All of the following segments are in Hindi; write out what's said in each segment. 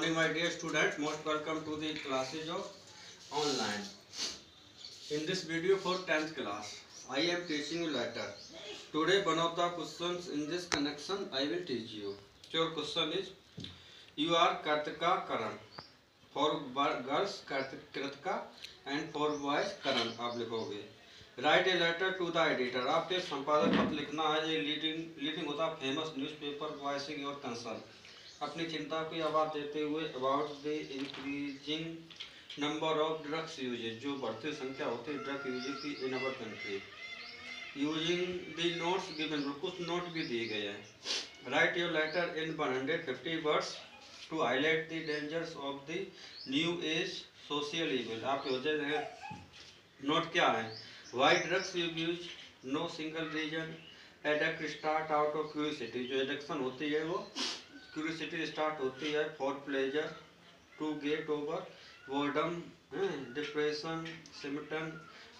morning, my dear students. Most welcome to the classes of online. In this video for 10th class, I am teaching you letter. Today, one of the questions in this connection I will teach you. Your question is: you are Kartika Karan. For girls Kritika and for boys Karan. आप लिखोगे. Write a letter to the editor. आपके संपादक पत्र लिखना है. ये लीडिंग होता है famous newspaper voicing your concern. अपनी चिंता की आवाज़ देते हुए about the increasing number of drugs usages, जो बढ़ती संख्या होती है ड्रग यूजेज की in our country. Using the notes given, कुछ नोट भी दिए गए हैं. Write your letter in 150 words to highlight the dangers of the new age social evil. आपके हो जाए नोट क्या है? Why drugs use, no single reason, addict start out of curiosity. जो एडिक्शन होती है वो क्यूरियोसिटी स्टार्ट होती है for pleasure, to get over boredom, depression, symptom,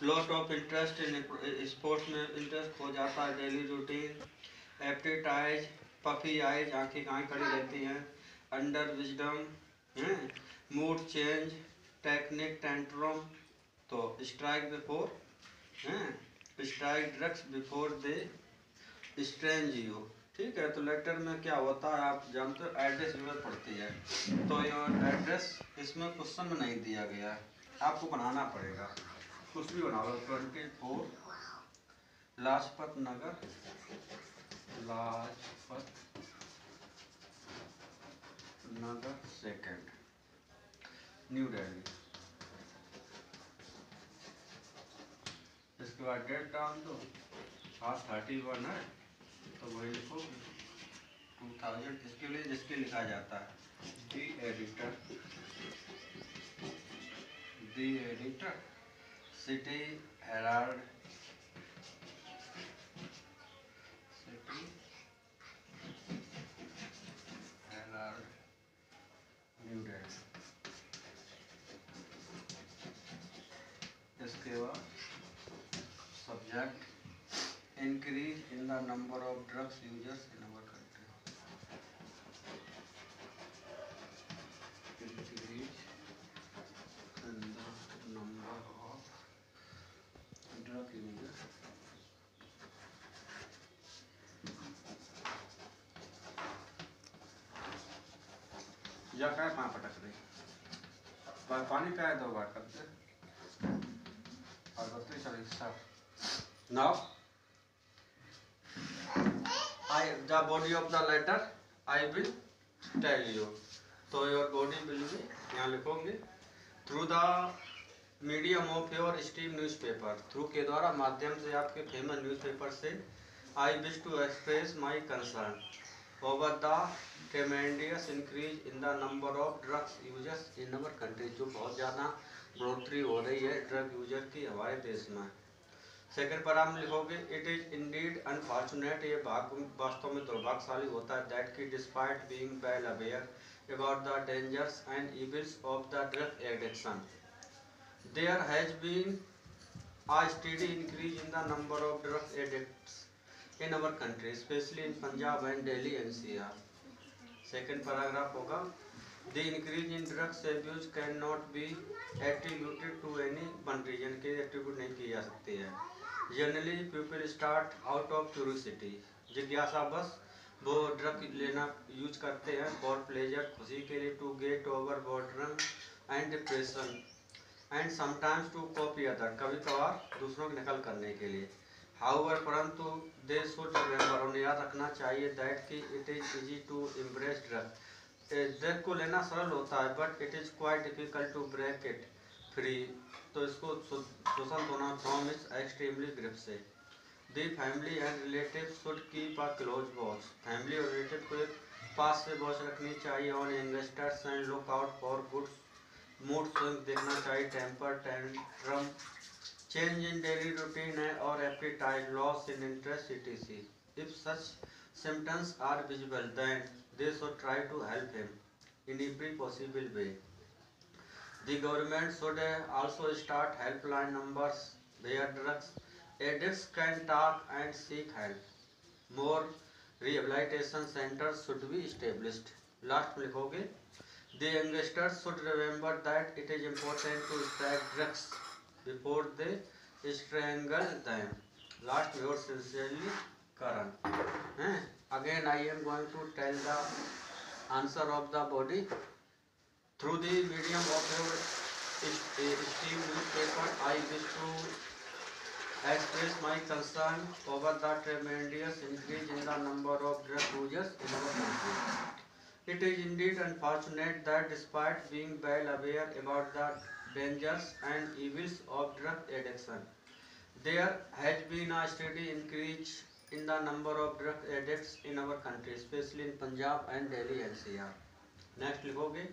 lot of interest in sports में इंटरेस्ट हो जाता है, daily routine, appetites, puffy eyes, आँखें कहाँ खड़ी रहती हैं, under wisdom, mood change, technique tantrum. तो strike before, strike drugs before they strange you. ठीक है. तो लेटर में क्या होता है आप जानते हो, एड्रेस जरूरत पड़ती है. तो योर एड्रेस इसमें क्वेश्चन में नहीं दिया गया है, आपको बनाना पड़ेगा. कुछ भी बना लो. 24 लाजपत नगर, लाजपत नगर 2nd, न्यू दिल्ली. इसके बाद डेट डाल दो. आज 31 है तो वही लिखो 2000. इसके लिए जिसके लिखा जाता है दी editor, city Herald, new Delhi. इसके बाद subject increase in the number of drugs users in our country. Increase in the number of drug users. या क्या कहाँ पटक रही? पानी का है 2 बार करते. और बत्ती चली सब. Now the body of the letter I will tell you. So your body will be, यहाँ लिखोगे, through the medium of your esteemed newspaper. Through के द्वारा, माध्यम से, आपके फेमस न्यूज़पेपर से, I wish to express my concern over the tremendous increase in the number of drugs users in our country. जो बहुत ज़्यादा बढ़ोतरी हो रही है ड्रग यूजर की हमारे देश में. सेकेंड पर आप लिखोगे, इट इज इंडीड अनफॉर्चुनेट, ये वास्तव में दुर्भाग्यशाली होता है, दैट की despite being well aware about the dangers and evils of the drug addiction, there has been a study increase in the number of drug addicts in our country, specially in Punjab and Delhi NCR. Second paragraph होगा, the increase in drugs abuse can not be attributed to any one reason, के एट्रीब्यूट नहीं की जा सकती है. Generally people start out of curiosity, जिज्ञासा बस वो ड्रग लेना यूज करते हैं फॉर प्लेजर, खुशी के लिए, to get over boredom and depression, and sometimes to copy other, कभी कभार दूसरों की नकल करने के लिए. हाउएवर, परंतु दे शुड रिमेंबर, उन्हें याद रखना चाहिए, दैट कि it is easy to embrace drug, drug को लेना सरल होता है, but it is quite difficult to break it free, तो इसको शोषण होना फ्रॉम इट्स एक्सट्रीमली ग्रिप से. The family and relative should keep a close watch, family और रिलेटिव को एक पास से वॉच रखनी चाहिए. On investors and look out for good mood swing, देखना चाहिए, temper tantrum, change in daily routine है, और appetite, loss in interest etc. If such symptoms are visible then they should try to help him in every possible way. The government should also start helpline numbers where drugs addicts can talk and seek help. More rehabilitation centers should be established. Last में लिखोगे, The youngsters should remember that it is important to strike drugs before they strangle them. Last word sincerely, Karan. Eh? Again, I am going to tell the answer of the body through the medium of your esteemed newspaper. I wish to express my concern over the tremendous increase in the number of drug users in our country. It is indeed unfortunate that despite being well aware about the dangers and evils of drug addiction, there has been a steady increase in the number of drug addicts in our country, especially in Punjab and Delhi NCR. Next लिखोगे,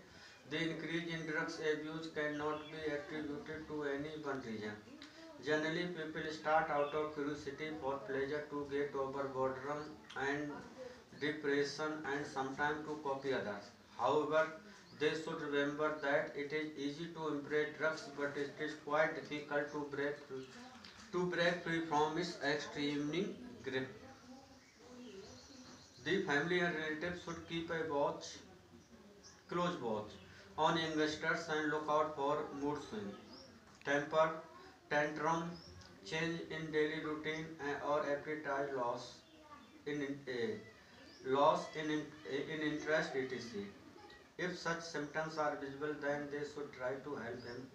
the increase in drugs abuse cannot be attributed to any one reason. Generally, people start out of curiosity for pleasure to get over boredom and depression and sometimes to copy others. However, they should remember that it is easy to embrace drugs, but it is quite difficult to break free from its extreme grip. The family and relatives should keep a close watch on youngsters and look out for mood swing, temper tantrum, change in daily routine, or appetite loss in interest, etc. If such symptoms are visible, then they should try to help him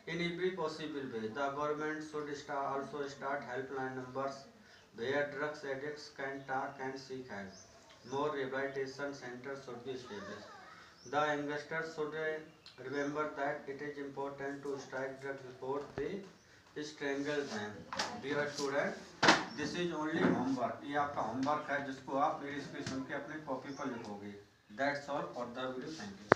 in every possible way. The government should also start helpline numbers where drugs addicts can talk and seek help. More rehabilitation centers should be established. The youngsters should remember that it is important to strike drugs before they strangle them. Dear student, this is only homework. ये आपका homework है जिसको आप मेरी इसकी सुन के अपने कॉपी पर लिखोगे. That's all for the video. Thank you.